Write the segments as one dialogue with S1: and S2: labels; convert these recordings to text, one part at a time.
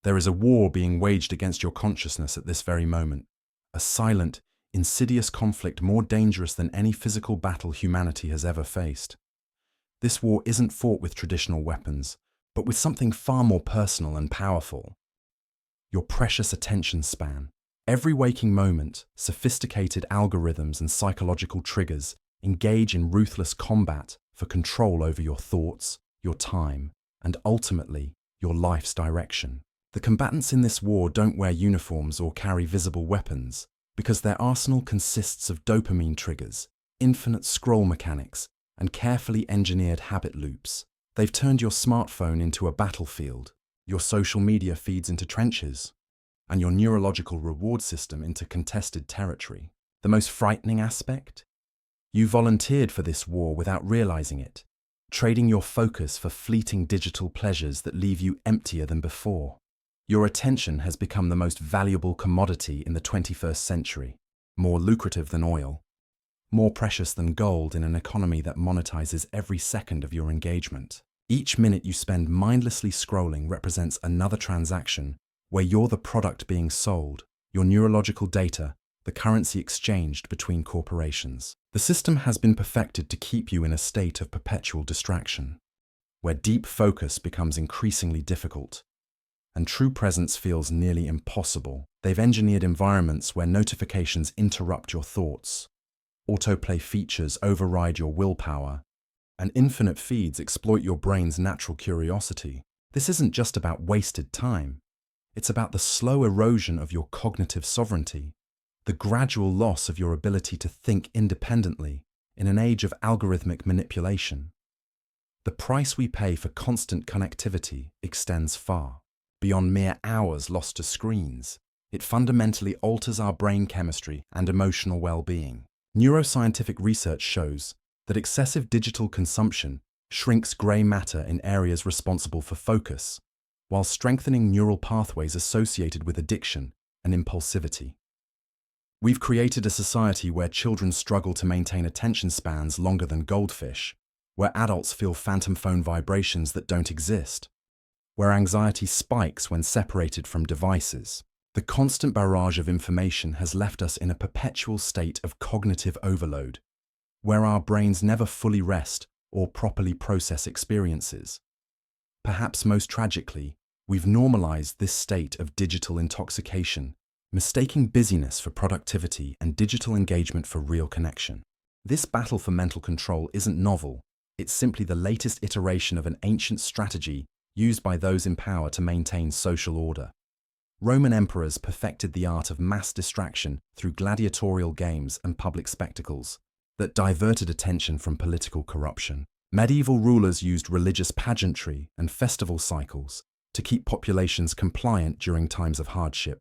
S1: There is a war being waged against your consciousness at this very moment, a silent, insidious conflict more dangerous than any physical battle humanity has ever faced. This war isn't fought with traditional weapons, but with something far more personal and powerful. Your precious attention span. Every waking moment, sophisticated algorithms and psychological triggers engage in ruthless combat for control over your thoughts, your time, and ultimately, your life's direction. The combatants in this war don't wear uniforms or carry visible weapons, because their arsenal consists of dopamine triggers, infinite scroll mechanics, and carefully engineered habit loops. They've turned your smartphone into a battlefield, your social media feeds into trenches, and your neurological reward system into contested territory. The most frightening aspect? You volunteered for this war without realizing it, trading your focus for fleeting digital pleasures that leave you emptier than before. Your attention has become the most valuable commodity in the 21st century, more lucrative than oil, more precious than gold in an economy that monetizes every second of your engagement. Each minute you spend mindlessly scrolling represents another transaction where you're the product being sold, your neurological data, the currency exchanged between corporations. The system has been perfected to keep you in a state of perpetual distraction, where deep focus becomes increasingly difficult, and true presence feels nearly impossible. They've engineered environments where notifications interrupt your thoughts, autoplay features override your willpower, and infinite feeds exploit your brain's natural curiosity. This isn't just about wasted time. It's about the slow erosion of your cognitive sovereignty, the gradual loss of your ability to think independently in an age of algorithmic manipulation. The price we pay for constant connectivity extends far beyond mere hours lost to screens. It fundamentally alters our brain chemistry and emotional well-being. Neuroscientific research shows that excessive digital consumption shrinks grey matter in areas responsible for focus, while strengthening neural pathways associated with addiction and impulsivity. We've created a society where children struggle to maintain attention spans longer than goldfish, where adults feel phantom phone vibrations that don't exist, where anxiety spikes when separated from devices. The constant barrage of information has left us in a perpetual state of cognitive overload, where our brains never fully rest or properly process experiences. Perhaps most tragically, we've normalized this state of digital intoxication, mistaking busyness for productivity and digital engagement for real connection. This battle for mental control isn't novel, it's simply the latest iteration of an ancient strategy used by those in power to maintain social order. Roman emperors perfected the art of mass distraction through gladiatorial games and public spectacles that diverted attention from political corruption. Medieval rulers used religious pageantry and festival cycles to keep populations compliant during times of hardship.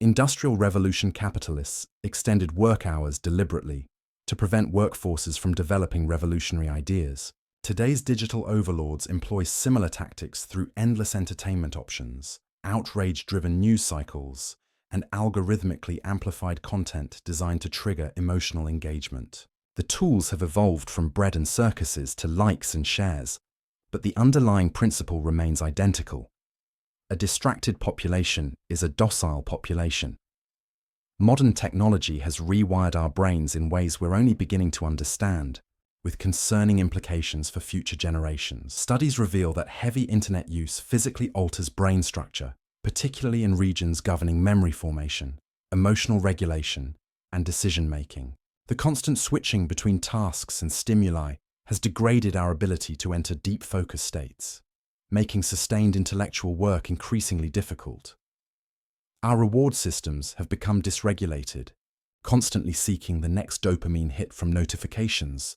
S1: Industrial Revolution capitalists extended work hours deliberately to prevent workforces from developing revolutionary ideas. Today's digital overlords employ similar tactics through endless entertainment options, outrage-driven news cycles, and algorithmically amplified content designed to trigger emotional engagement. The tools have evolved from bread and circuses to likes and shares, but the underlying principle remains identical. A distracted population is a docile population. Modern technology has rewired our brains in ways we're only beginning to understand, with concerning implications for future generations. Studies reveal that heavy internet use physically alters brain structure, particularly in regions governing memory formation, emotional regulation, and decision-making. The constant switching between tasks and stimuli has degraded our ability to enter deep focus states, making sustained intellectual work increasingly difficult. Our reward systems have become dysregulated, constantly seeking the next dopamine hit from notifications,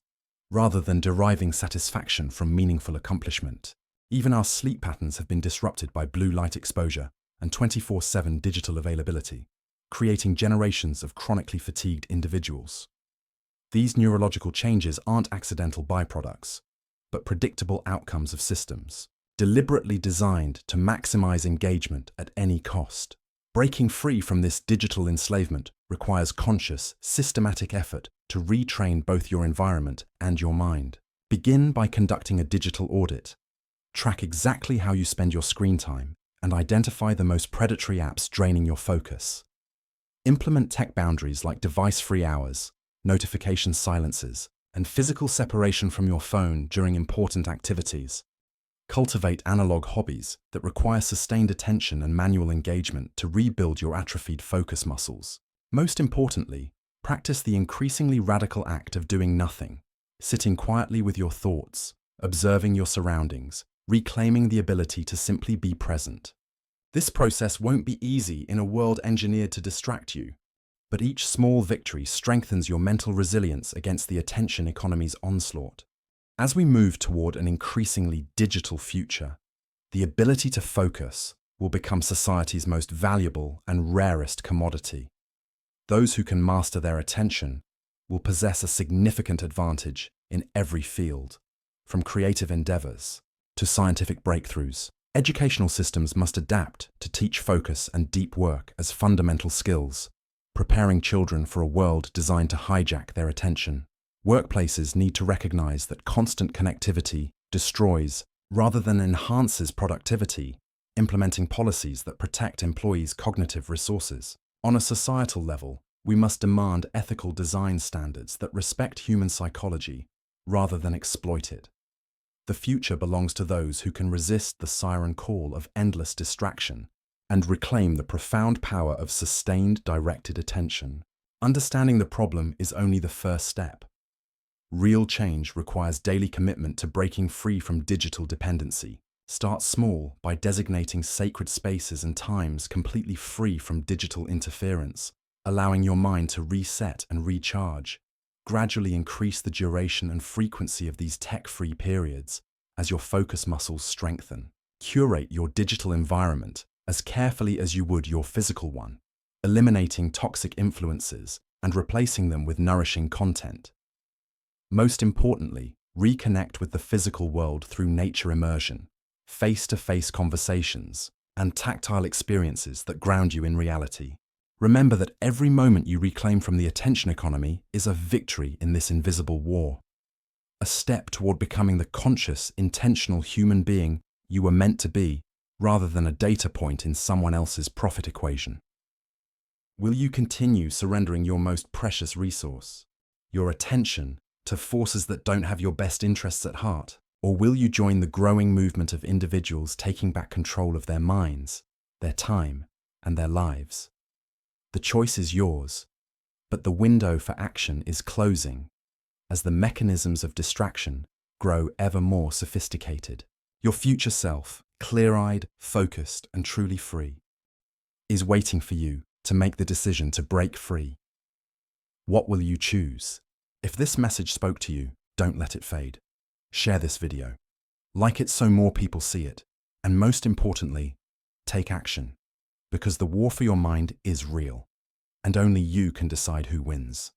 S1: rather than deriving satisfaction from meaningful accomplishment. Even our sleep patterns have been disrupted by blue light exposure and 24/7 digital availability, creating generations of chronically fatigued individuals. These neurological changes aren't accidental byproducts, but predictable outcomes of systems, deliberately designed to maximize engagement at any cost. Breaking free from this digital enslavement requires conscious, systematic effort to retrain both your environment and your mind. Begin by conducting a digital audit. Track exactly how you spend your screen time and identify the most predatory apps draining your focus. Implement tech boundaries like device-free hours, notification silences, and physical separation from your phone during important activities. Cultivate analog hobbies that require sustained attention and manual engagement to rebuild your atrophied focus muscles. Most importantly, practice the increasingly radical act of doing nothing, sitting quietly with your thoughts, observing your surroundings, reclaiming the ability to simply be present. This process won't be easy in a world engineered to distract you, but each small victory strengthens your mental resilience against the attention economy's onslaught. As we move toward an increasingly digital future, the ability to focus will become society's most valuable and rarest commodity. Those who can master their attention will possess a significant advantage in every field, from creative endeavors to scientific breakthroughs. Educational systems must adapt to teach focus and deep work as fundamental skills, preparing children for a world designed to hijack their attention. Workplaces need to recognize that constant connectivity destroys rather than enhances productivity, implementing policies that protect employees' cognitive resources. On a societal level, we must demand ethical design standards that respect human psychology rather than exploit it. The future belongs to those who can resist the siren call of endless distraction and reclaim the profound power of sustained, directed attention. Understanding the problem is only the first step. Real change requires daily commitment to breaking free from digital dependency. Start small by designating sacred spaces and times completely free from digital interference, allowing your mind to reset and recharge. Gradually increase the duration and frequency of these tech-free periods as your focus muscles strengthen. Curate your digital environment as carefully as you would your physical one, eliminating toxic influences and replacing them with nourishing content. Most importantly, reconnect with the physical world through nature immersion, face-to-face conversations, and tactile experiences that ground you in reality. Remember that every moment you reclaim from the attention economy is a victory in this invisible war, a step toward becoming the conscious, intentional human being you were meant to be, rather than a data point in someone else's profit equation. Will you continue surrendering your most precious resource, your attention, to forces that don't have your best interests at heart? Or will you join the growing movement of individuals taking back control of their minds, their time, and their lives? The choice is yours, but the window for action is closing as the mechanisms of distraction grow ever more sophisticated. Your future self, clear-eyed, focused, and truly free, is waiting for you to make the decision to break free. What will you choose? If this message spoke to you, don't let it fade. Share this video. Like it so more people see it. And most importantly, take action. Because the war for your mind is real, and only you can decide who wins.